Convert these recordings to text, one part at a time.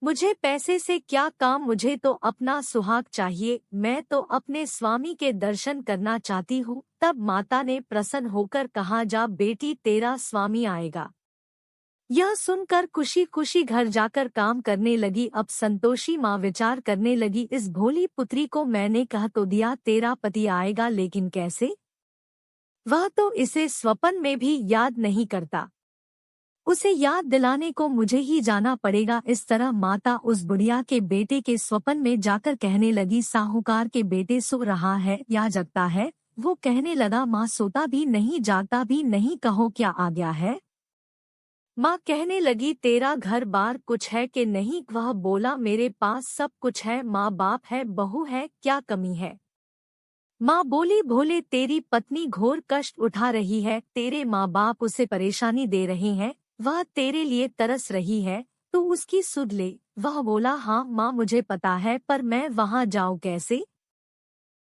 मुझे पैसे से क्या काम, मुझे तो अपना सुहाग चाहिए, मैं तो अपने स्वामी के दर्शन करना चाहती हूँ। तब माता ने प्रसन्न होकर कहा, जा बेटी, तेरा स्वामी आएगा। यह सुनकर खुशी खुशी घर जाकर काम करने लगी। अब संतोषी माँ विचार करने लगी, इस भोली पुत्री को मैंने कह तो दिया तेरा पति आएगा, लेकिन कैसे? वह तो इसे स्वप्न में भी याद नहीं करता। उसे याद दिलाने को मुझे ही जाना पड़ेगा। इस तरह माता उस बुढ़िया के बेटे के स्वप्न में जाकर कहने लगी, साहूकार के बेटे सो रहा है या जगता है? वो कहने लगा, माँ सोता भी नहीं जागता भी नहीं, कहो क्या आ गया है? माँ कहने लगी, तेरा घर बार कुछ है कि नहीं? वह बोला, मेरे पास सब कुछ है, माँ बाप है, बहू है, क्या कमी है? माँ बोली, भोले तेरी पत्नी घोर कष्ट उठा रही है, तेरे माँ बाप उसे परेशानी दे रहे हैं, वह तेरे लिए तरस रही है, तू उसकी सुध ले। वह बोला, हाँ माँ मुझे पता है, पर मैं वहाँ जाऊँ कैसे?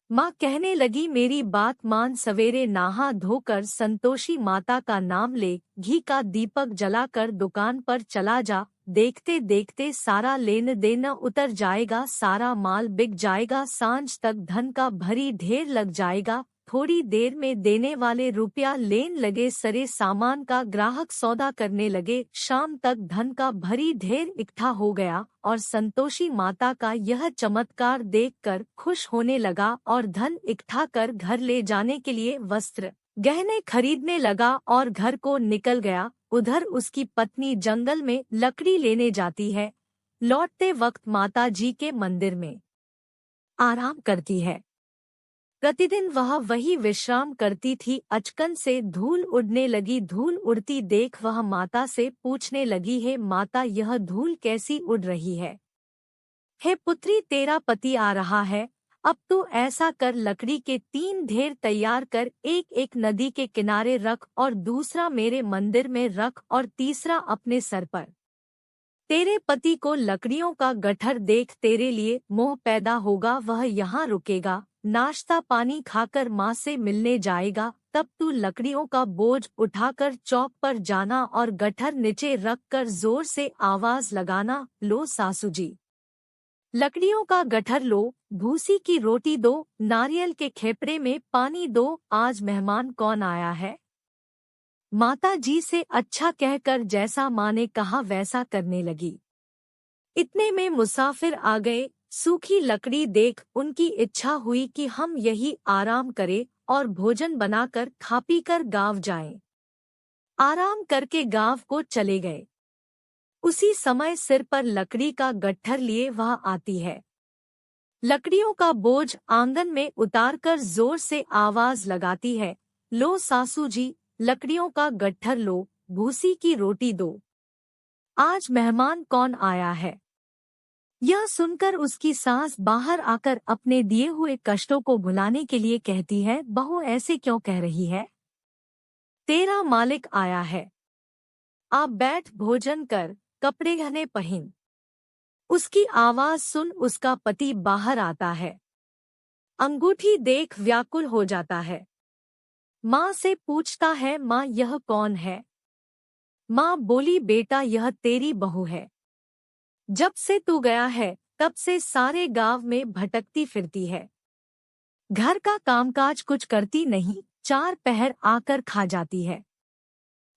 माँ कहने लगी, मेरी बात मान, सवेरे नहा धोकर संतोषी माता का नाम ले, घी का दीपक जलाकर दुकान पर चला जा, देखते देखते सारा लेन देन उतर जाएगा, सारा माल बिक जाएगा, सांझ तक धन का भरी ढेर लग जाएगा, थोड़ी देर में देने वाले रुपया लेन लगे, सरे सामान का ग्राहक सौदा करने लगे, शाम तक धन का भरी ढेर इकट्ठा हो गया और संतोषी माता का यह चमत्कार देखकर खुश होने लगा और धन इकट्ठा कर घर ले जाने के लिए वस्त्र गहने खरीदने लगा और घर को निकल गया। उधर उसकी पत्नी जंगल में लकड़ी लेने जाती है। लौटते वक्त माता जी के मंदिर में आराम करती है। प्रतिदिन वह वही विश्राम करती थी। अचकन से धूल उड़ने लगी। धूल उड़ती देख वह माता से पूछने लगी, है माता, यह धूल कैसी उड़ रही है? हे पुत्री, तेरा पति आ रहा है, अब तू ऐसा कर, लकड़ी के 3 ढेर तैयार कर, एक एक नदी के किनारे रख और दूसरा मेरे मंदिर में रख और तीसरा अपने सर पर। तेरे पति को लकड़ियों का गट्ठर देख तेरे लिए मोह पैदा होगा, वह यहाँ रुकेगा, नाश्ता पानी खाकर माँ से मिलने जाएगा, तब तू लकड़ियों का बोझ उठाकर चौक पर जाना और गट्ठर नीचे रखकर जोर से आवाज लगाना, लो सासू जी, लकड़ियों का गट्ठर लो, भूसी की रोटी दो, नारियल के खेपड़े में पानी दो, आज मेहमान कौन आया है? माता जी से अच्छा कहकर जैसा माँ ने कहा वैसा करने लगी। इतने में मुसाफिर आ गए। सूखी लकड़ी देख उनकी इच्छा हुई कि हम यही आराम करें और भोजन बनाकर खा पीकर गाँव जाएं। आराम करके गाँव को चले गए। उसी समय सिर पर लकड़ी का गट्ठर लिए वह आती है। लकड़ियों का बोझ आंगन में उतारकर जोर से आवाज लगाती है, लो सासू जी, लकड़ियों का गट्ठर लो, भूसी की रोटी दो, आज मेहमान कौन आया है? यह सुनकर उसकी सास बाहर आकर अपने दिए हुए कष्टों को भुलाने के लिए कहती है, बहू ऐसे क्यों कह रही है? तेरा मालिक आया है, आप बैठ भोजन कर, कपड़े गहने पहन। उसकी आवाज सुन उसका पति बाहर आता है। अंगूठी देख व्याकुल हो जाता है। माँ से पूछता है, माँ यह कौन है? माँ बोली, बेटा यह तेरी बहू है। जब से तू गया है तब से सारे गांव में भटकती फिरती है। घर का कामकाज कुछ करती नहीं, 4 पहर आकर खा जाती है।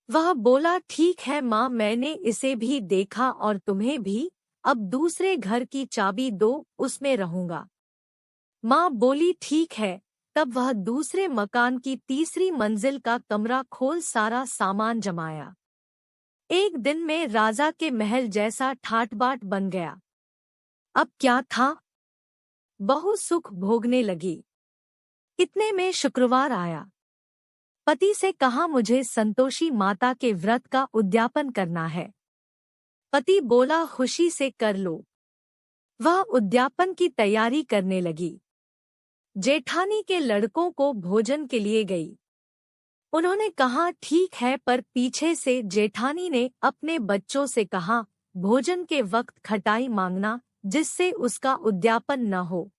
वह बोला, ठीक है माँ, मैंने इसे भी देखा और तुम्हें भी, अब दूसरे घर की चाबी दो, उसमें रहूंगा। माँ बोली, ठीक है। तब वह दूसरे मकान की तीसरी मंजिल का कमरा खोल सारा सामान जमाया। एक दिन में राजा के महल जैसा ठाट-बाट बन गया। अब क्या था? बहू सुख भोगने लगी। इतने में शुक्रवार आया। पति से कहा, मुझे संतोषी माता के व्रत का उद्यापन करना है। पति बोला, खुशी से कर लो। वह उद्यापन की तैयारी करने लगी। जेठानी के लड़कों को भोजन के लिए गई। उन्होंने कहा, ठीक है, पर पीछे से जेठानी ने अपने बच्चों से कहा, भोजन के वक्त खटाई मांगना, जिससे उसका उद्यापन न हो।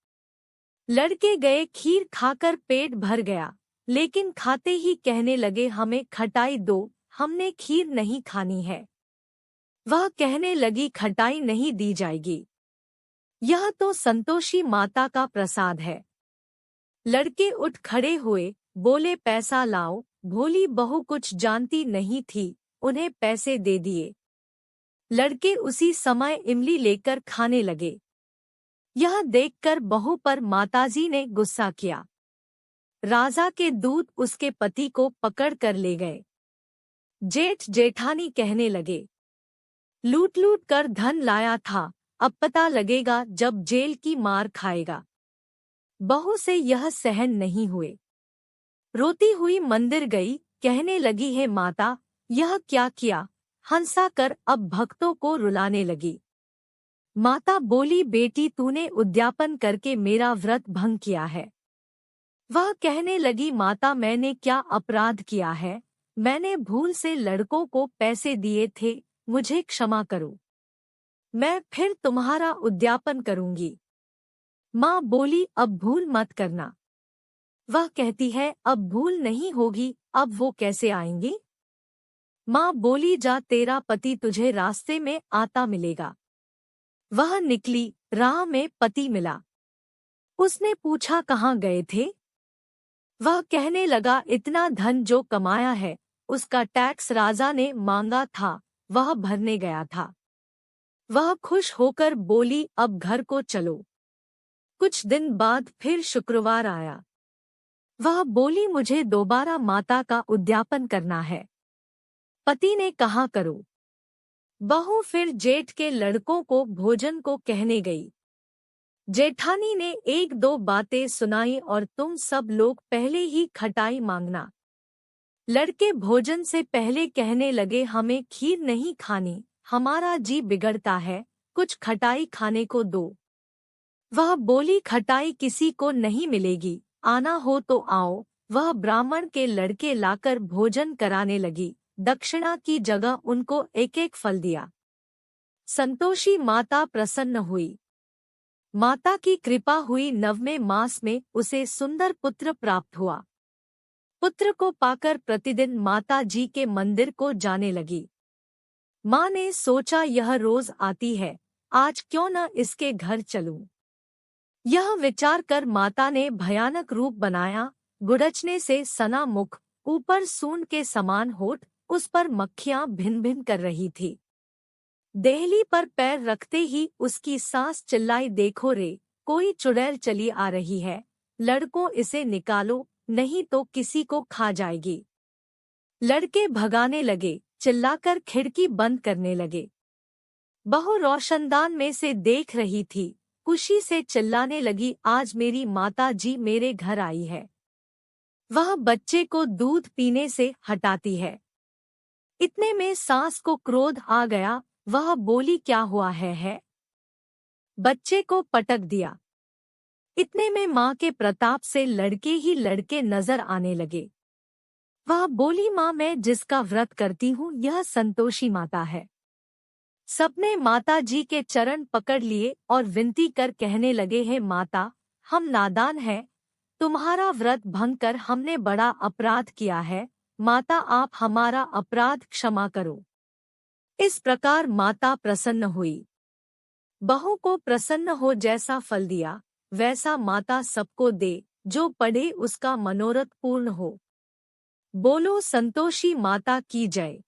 लड़के गए, खीर खाकर पेट भर गया, लेकिन खाते ही कहने लगे, हमें खटाई दो, हमने खीर नहीं खानी है। वह कहने लगी खटाई नहीं दी जाएगी, यह तो संतोषी माता का प्रसाद है। लड़के उठ खड़े हुए, बोले पैसा लाओ। भोली बहू कुछ जानती नहीं थी, उन्हें पैसे दे दिए। लड़के उसी समय इमली लेकर खाने लगे। यह देखकर बहू पर माताजी ने गुस्सा किया। राजा के दूत उसके पति को पकड़ कर ले गए। जेठ जेठानी कहने लगे, लूट लूट कर धन लाया था, अब पता लगेगा जब जेल की मार खाएगा। बहू से यह सहन नहीं हुए। रोती हुई मंदिर गई, कहने लगी है माता, यह क्या किया? हंसा कर अब भक्तों को रुलाने लगी। माता बोली, बेटी तूने उद्यापन करके मेरा व्रत भंग किया है। वह कहने लगी, माता मैंने क्या अपराध किया है? मैंने भूल से लड़कों को पैसे दिए थे, मुझे क्षमा करो। मैं फिर तुम्हारा उद्यापन करूंगी। माँ बोली, अब भूल मत करना। वह कहती है, अब भूल नहीं होगी, अब वो कैसे आएंगी? माँ बोली, जा तेरा पति तुझे रास्ते में आता मिलेगा। वह निकली, राह में पति मिला। उसने पूछा, कहाँ गए थे? वह कहने लगा, इतना धन जो कमाया है उसका टैक्स राजा ने मांगा था, वह भरने गया था। वह खुश होकर बोली, अब घर को चलो। कुछ दिन बाद फिर शुक्रवार आया। वह बोली, मुझे दोबारा माता का उद्यापन करना है। पति ने कहा, करो। बहू फिर जेठ के लड़कों को भोजन को कहने गई। जेठानी ने एक दो बातें सुनाई और तुम सब लोग पहले ही खटाई मांगना। लड़के भोजन से पहले कहने लगे, हमें खीर नहीं खानी, हमारा जी बिगड़ता है, कुछ खटाई खाने को दो। वह बोली, खटाई किसी को नहीं मिलेगी, आना हो तो आओ। वह ब्राह्मण के लड़के लाकर भोजन कराने लगी। दक्षिणा की जगह उनको एक एक फल दिया। संतोषी माता प्रसन्न हुई। माता की कृपा हुई। 9वें मास में उसे सुंदर पुत्र प्राप्त हुआ। पुत्र को पाकर प्रतिदिन माता जी के मंदिर को जाने लगी। माँ ने सोचा, यह रोज आती है, आज क्यों न इसके घर चलूं। यह विचार कर माता ने भयानक रूप बनाया। गुड़चने से सना मुख, ऊपर सूंड के समान होठ, उस पर मक्खियां भिन भिन कर रही थी। देहली पर पैर रखते ही उसकी सास चिल्लाई, देखो रे, कोई चुड़ैल चली आ रही है, लड़कों इसे निकालो, नहीं तो किसी को खा जाएगी। लड़के भगाने लगे, चिल्लाकर खिड़की बंद करने लगे। बहू रोशनदान में से देख रही थी, खुशी से चिल्लाने लगी, आज मेरी माता जी मेरे घर आई है। वह बच्चे को दूध पीने से हटाती है। इतने में सास को क्रोध आ गया। वह बोली, क्या हुआ है? बच्चे को पटक दिया। इतने में माँ के प्रताप से लड़के ही लड़के नजर आने लगे। वह बोली, माँ मैं जिसका व्रत करती हूँ यह संतोषी माता है। सबने माता जी के चरण पकड़ लिए और विनती कर कहने लगे, हैं माता, हम नादान हैं, तुम्हारा व्रत भंग कर हमने बड़ा अपराध किया है, माता आप हमारा अपराध क्षमा करो। इस प्रकार माता प्रसन्न हुई। बहू को प्रसन्न हो जैसा फल दिया वैसा माता सबको दे, जो पढ़े उसका मनोरथ पूर्ण हो। बोलो संतोषी माता की जय।